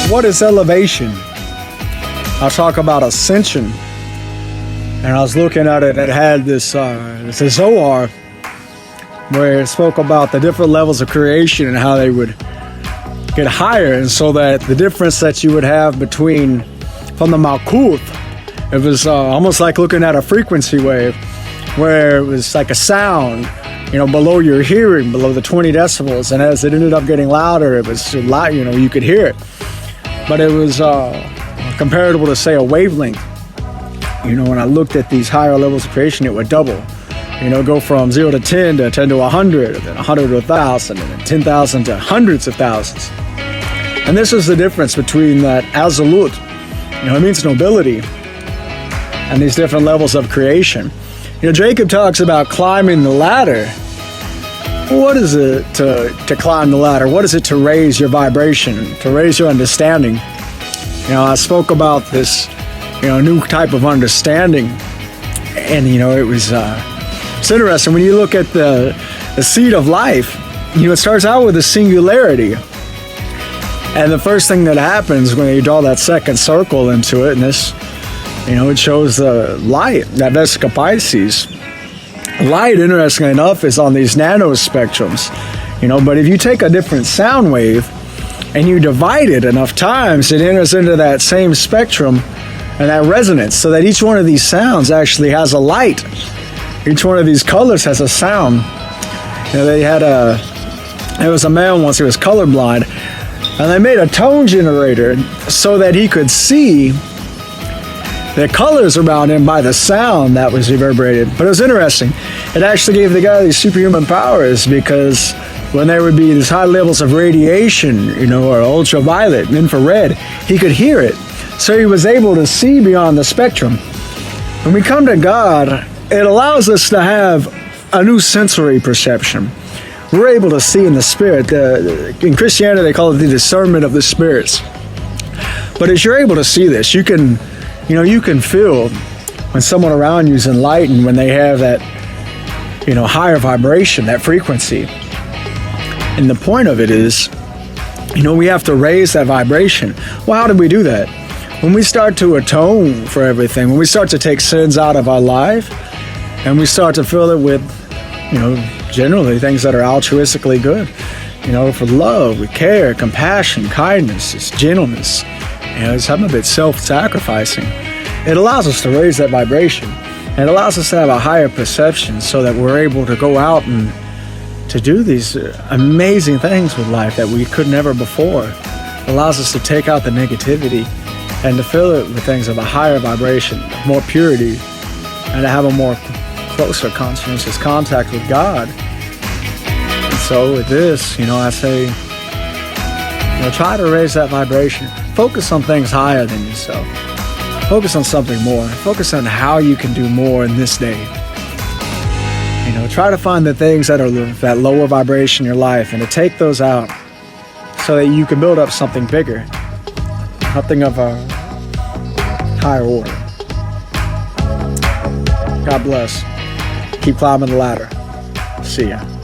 What is elevation? I'll talk about ascension. And I was looking at it, it had this Zohar where it spoke about the different levels of creation and how they would get higher. And so that the difference that you would have from the Malkuth, it was almost like looking at a frequency wave where it was like a sound, below your hearing, below the 20 decibels. And as it ended up getting louder, it was loud, you could hear it. But it was comparable to, say, a wavelength. When I looked at these higher levels of creation, it would double. Go from 0 to 10 to 10 to 100, and then 100 to 1,000, and then 10,000 to hundreds of thousands. And this is the difference between that Azalut, it means nobility, and these different levels of creation. Jacob talks about climbing the ladder. What is it to climb the ladder? What is it to raise your vibration, to raise your understanding? I spoke about this, new type of understanding, and it's interesting when you look at the seed of life. It starts out with a singularity, and the first thing that happens when you draw that second circle into it, and this, it shows the light, that Vesica Pisces. Light, interestingly enough, is on these nanospectrums, but if you take a different sound wave and you divide it enough times, it enters into that same spectrum and that resonance, so that each one of these sounds actually has a light. Each one of these colors has a sound. There was a man once, he was colorblind, and they made a tone generator so that he could see the colors around him by the sound that was reverberated. But it was interesting. It actually gave the guy these superhuman powers, because when there would be these high levels of radiation, or ultraviolet, infrared, he could hear it. So he was able to see beyond the spectrum. When we come to God, it allows us to have a new sensory perception. We're able to see in the spirit. In Christianity, they call it the discernment of the spirits. But as you're able to see this, you can feel when someone around you is enlightened, when they have that, higher vibration, that frequency. And the point of it is, we have to raise that vibration. Well, how do we do that? When we start to atone for everything, when we start to take sins out of our life, and we start to fill it with, generally things that are altruistically good, for love, with care, compassion, kindness, it's gentleness, it's some of it self-sacrificing. It allows us to raise that vibration. And it allows us to have a higher perception, so that we're able to go out and to do these amazing things with life that we could never before. It allows us to take out the negativity and to fill it with things of a higher vibration, more purity, and to have a more closer conscientious contact with God. And so with this, I say, try to raise that vibration. Focus on things higher than yourself. Focus on something more. Focus on how you can do more in this day. Try to find the things that are that lower vibration in your life, and to take those out so that you can build up something bigger, something of a higher order. God bless. Keep climbing the ladder. See ya.